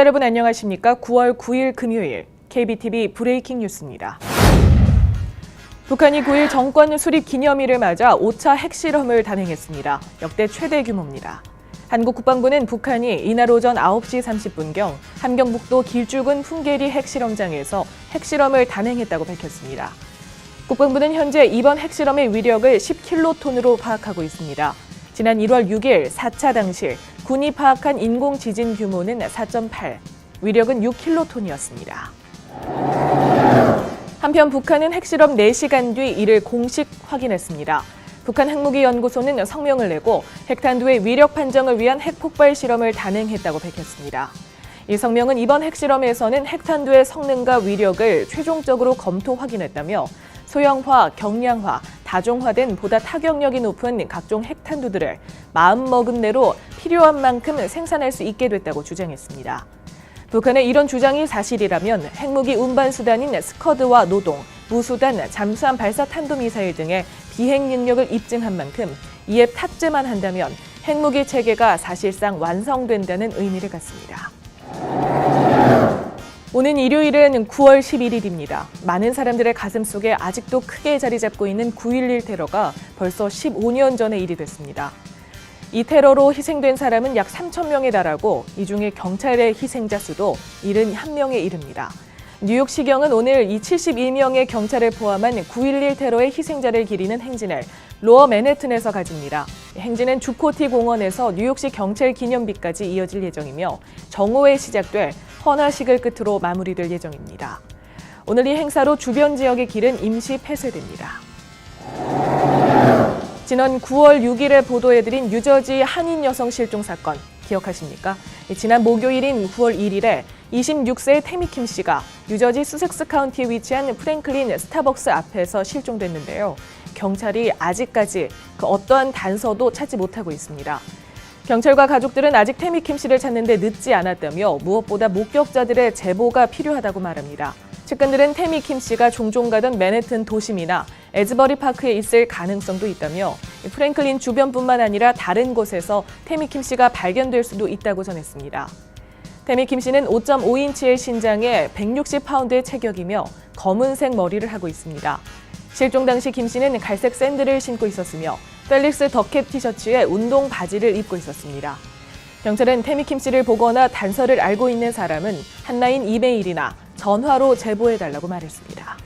여러분 안녕하십니까? 9월 9일 금요일 KBTV 브레이킹 뉴스입니다. 북한이 9일 정권 수립 기념일을 맞아 5차 핵실험을 단행했습니다. 역대 최대 규모입니다. 한국 국방부는 북한이 이날 오전 9시 30분경 함경북도 길쭉은 풍계리 핵실험장에서 핵실험을 단행했다고 밝혔습니다. 국방부는 현재 이번 핵실험의 위력을 10킬로톤으로 파악하고 있습니다. 지난 1월 6일 4차 당시 군이 파악한 인공 지진 규모는 4.8, 위력은 6킬로톤이었습니다. 한편 북한은 핵실험 4시간 뒤 이를 공식 확인했습니다. 북한 핵무기연구소는 성명을 내고 핵탄두의 위력 판정을 위한 핵폭발 실험을 단행했다고 밝혔습니다. 이 성명은 이번 핵실험에서는 핵탄두의 성능과 위력을 최종적으로 검토 확인했다며 소형화, 경량화, 다종화된 보다 타격력이 높은 각종 핵탄두들을 마음먹은 대로 필요한 만큼 생산할 수 있게 됐다고 주장했습니다. 북한의 이런 주장이 사실이라면 핵무기 운반 수단인 스커드와 노동, 무수단, 잠수함 발사 탄도미사일 등의 비행 능력을 입증한 만큼 이에 탑재만 한다면 핵무기 체계가 사실상 완성된다는 의미를 갖습니다. 오는 일요일은 9월 11일입니다. 많은 사람들의 가슴 속에 아직도 크게 자리 잡고 있는 9.11 테러가 벌써 15년 전의 일이 됐습니다. 이 테러로 희생된 사람은 약 3,000명에 달하고 이 중에 경찰의 희생자 수도 71명에 이릅니다. 뉴욕시경은 오늘 이 71명의 경찰을 포함한 9.11 테러의 희생자를 기리는 행진을 로어 맨해튼에서 가집니다. 행진은 주코티 공원에서 뉴욕시 경찰 기념비까지 이어질 예정이며 정오에 시작돼 헌화식을 끝으로 마무리될 예정입니다. 오늘 이 행사로 주변 지역의 길은 임시 폐쇄됩니다. 지난 9월 6일에 보도해드린 뉴저지 한인 여성 실종 사건 기억하십니까? 지난 목요일인 9월 1일에 26세의 태미 킴 씨가 뉴저지 수섹스 카운티에 위치한 프랭클린 스타벅스 앞에서 실종됐는데요. 경찰이 아직까지 그 어떠한 단서도 찾지 못하고 있습니다. 경찰과 가족들은 아직 태미 킴 씨를 찾는데 늦지 않았다며 무엇보다 목격자들의 제보가 필요하다고 말합니다. 측근들은 태미 킴 씨가 종종 가던 맨해튼 도심이나 에즈버리 파크에 있을 가능성도 있다며 프랭클린 주변뿐만 아니라 다른 곳에서 태미 킴 씨가 발견될 수도 있다고 전했습니다. 태미 킴 씨는 5.5인치의 신장에 160파운드의 체격이며 검은색 머리를 하고 있습니다. 실종 당시 김 씨는 갈색 샌들을 신고 있었으며 펠릭스 더캡 티셔츠에 운동 바지를 입고 있었습니다. 경찰은 태미 킴 씨를 보거나 단서를 알고 있는 사람은 한라인 이메일이나 전화로 제보해달라고 말했습니다.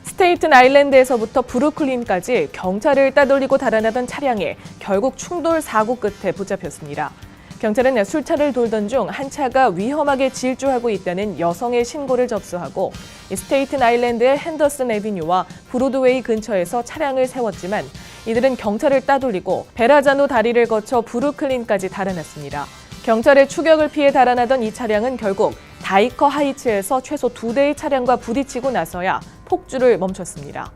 스테이튼 아일랜드에서부터 브루클린까지 경찰을 따돌리고 달아나던 차량이 결국 충돌 사고 끝에 붙잡혔습니다. 경찰은 술차를 돌던 중 한 차가 위험하게 질주하고 있다는 여성의 신고를 접수하고 스테이튼 아일랜드의 핸더슨 애비뉴와 브로드웨이 근처에서 차량을 세웠지만 이들은 경찰을 따돌리고 베라자노 다리를 거쳐 브루클린까지 달아났습니다. 경찰의 추격을 피해 달아나던 이 차량은 결국 다이커 하이츠에서 최소 2대의 차량과 부딪히고 나서야 폭주를 멈췄습니다.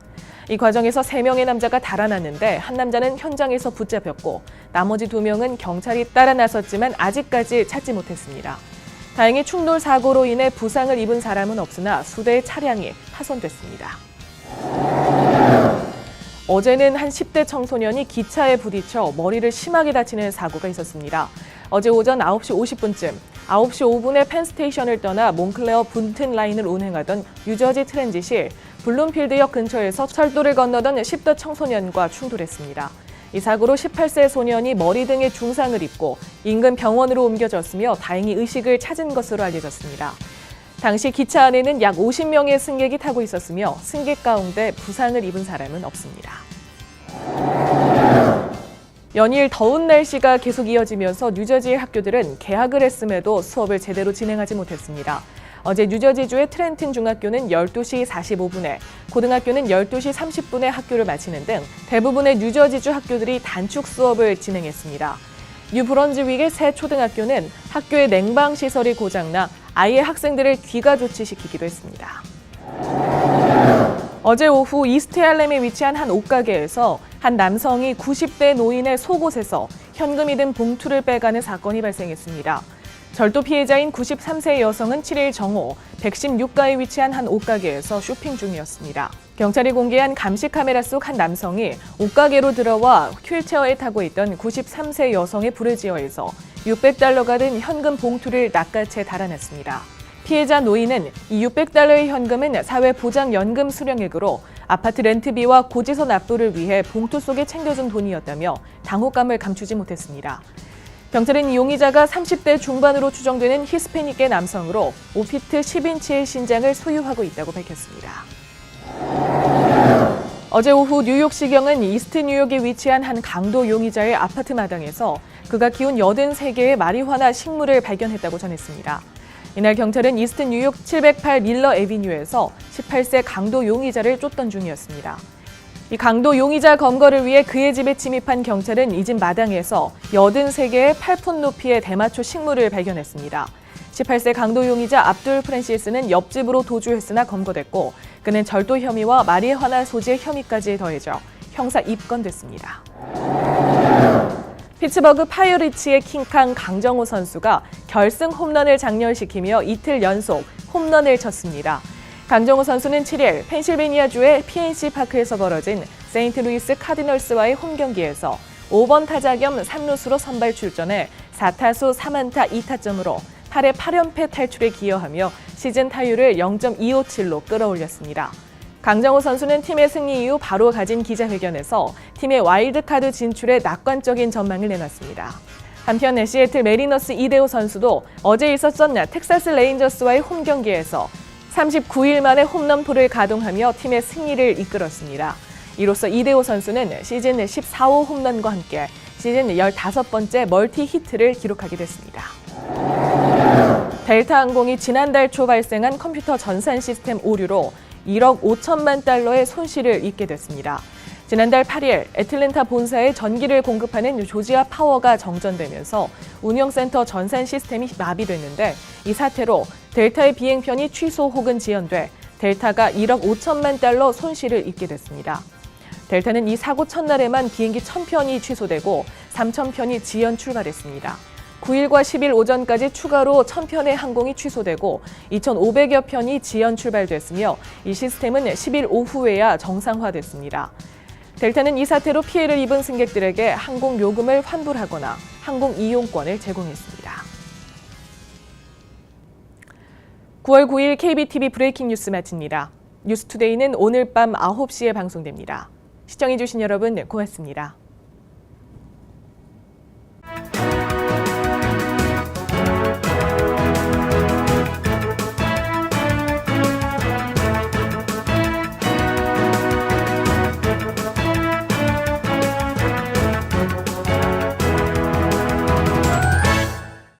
이 과정에서 3명의 남자가 달아났는데 한 남자는 현장에서 붙잡혔고 나머지 2명은 경찰이 따라 나섰지만 아직까지 찾지 못했습니다. 다행히 충돌 사고로 인해 부상을 입은 사람은 없으나 수대의 차량이 파손됐습니다. 어제는 한 10대 청소년이 기차에 부딪혀 머리를 심하게 다치는 사고가 있었습니다. 어제 오전 9시 50분쯤 9시 5분에 펜스테이션을 떠나 몬클레어 분튼 라인을 운행하던 뉴저지 트랜짓이 블룸필드역 근처에서 철도를 건너던 10대 청소년과 충돌했습니다. 이 사고로 18세 소년이 머리 등에 중상을 입고 인근 병원으로 옮겨졌으며 다행히 의식을 찾은 것으로 알려졌습니다. 당시 기차 안에는 약 50명의 승객이 타고 있었으며 승객 가운데 부상을 입은 사람은 없습니다. 연일 더운 날씨가 계속 이어지면서 뉴저지의 학교들은 개학을 했음에도 수업을 제대로 진행하지 못했습니다. 어제 뉴저지주의 트렌튼 중학교는 12시 45분에, 고등학교는 12시 30분에 학교를 마치는 등 대부분의 뉴저지주 학교들이 단축 수업을 진행했습니다. 뉴브런즈윅의 새 초등학교는 학교의 냉방 시설이 고장나 아예 학생들을 귀가 조치시키기도 했습니다. 어제 오후 이스트할렘에 위치한 한 옷가게에서 한 남성이 90대 노인의 속옷에서 현금이 든 봉투를 빼가는 사건이 발생했습니다. 절도 피해자인 93세 여성은 7일 정오 116가에 위치한 한 옷가게에서 쇼핑 중이었습니다. 경찰이 공개한 감시 카메라 속 한 남성이 옷가게로 들어와 휠체어에 타고 있던 93세 여성의 부르지어에서 $600가 든 현금 봉투를 낚아채 달아냈습니다. 피해자 노인은 이 $600의 현금은 사회보장연금 수령액으로 아파트 렌트비와 고지서 납부를 위해 봉투 속에 챙겨준 돈이었다며 당혹감을 감추지 못했습니다. 경찰은 이 용의자가 30대 중반으로 추정되는 히스패닉계 남성으로 5피트 10인치의 신장을 소유하고 있다고 밝혔습니다. 어제 오후 뉴욕시경은 이스트 뉴욕에 위치한 한 강도 용의자의 아파트 마당에서 그가 키운 83개의 마리화나 식물을 발견했다고 전했습니다. 이날 경찰은 이스트 뉴욕 708 밀러 애비뉴에서 18세 강도 용의자를 쫓던 중이었습니다. 이 강도 용의자 검거를 위해 그의 집에 침입한 경찰은 이 집 마당에서 83개의 8푼 높이의 대마초 식물을 발견했습니다. 18세 강도 용의자 압둘 프랜시스는 옆집으로 도주했으나 검거됐고 그는 절도 혐의와 마리화나 소지의 혐의까지 더해져 형사 입건됐습니다. 피츠버그 파이어리츠의 킹캉 강정호 선수가 결승 홈런을 장렬시키며 이틀 연속 홈런을 쳤습니다. 강정호 선수는 7일 펜실베니아주의 PNC 파크에서 벌어진 세인트루이스 카디널스와의 홈경기에서 5번 타자 겸 3루수로 선발 출전해 4타수 3안타 2타점으로 8회 8연패 탈출에 기여하며 시즌 타율을 0.257로 끌어올렸습니다. 강정호 선수는 팀의 승리 이후 바로 가진 기자회견에서 팀의 와일드카드 진출에 낙관적인 전망을 내놨습니다. 한편 시애틀 메리너스 이대호 선수도 어제 있었던 텍사스 레인저스와의 홈경기에서 39일 만에 홈런포를 가동하며 팀의 승리를 이끌었습니다. 이로써 이대호 선수는 시즌 14호 홈런과 함께 시즌 15번째 멀티 히트를 기록하게 됐습니다. 델타항공이 지난달 초 발생한 컴퓨터 전산 시스템 오류로 1억 5천만 달러의 손실을 입게 됐습니다. 지난달 8일 애틀랜타 본사에 전기를 공급하는 조지아 파워가 정전되면서 운영센터 전산 시스템이 마비됐는데 이 사태로 델타의 비행편이 취소 혹은 지연돼 델타가 1억 5천만 달러 손실을 입게 됐습니다. 델타는 이 사고 첫날에만 비행기 1,000편이 취소되고 3,000편이 지연 출발했습니다. 9일과 10일 오전까지 추가로 1,000편의 항공이 취소되고 2,500여 편이 지연 출발됐으며 이 시스템은 10일 오후에야 정상화됐습니다. 델타는 이 사태로 피해를 입은 승객들에게 항공 요금을 환불하거나 항공 이용권을 제공했습니다. 9월 9일 KBTV 브레이킹 뉴스 마칩니다. 뉴스투데이는 오늘 밤 9시에 방송됩니다. 시청해주신 여러분 고맙습니다.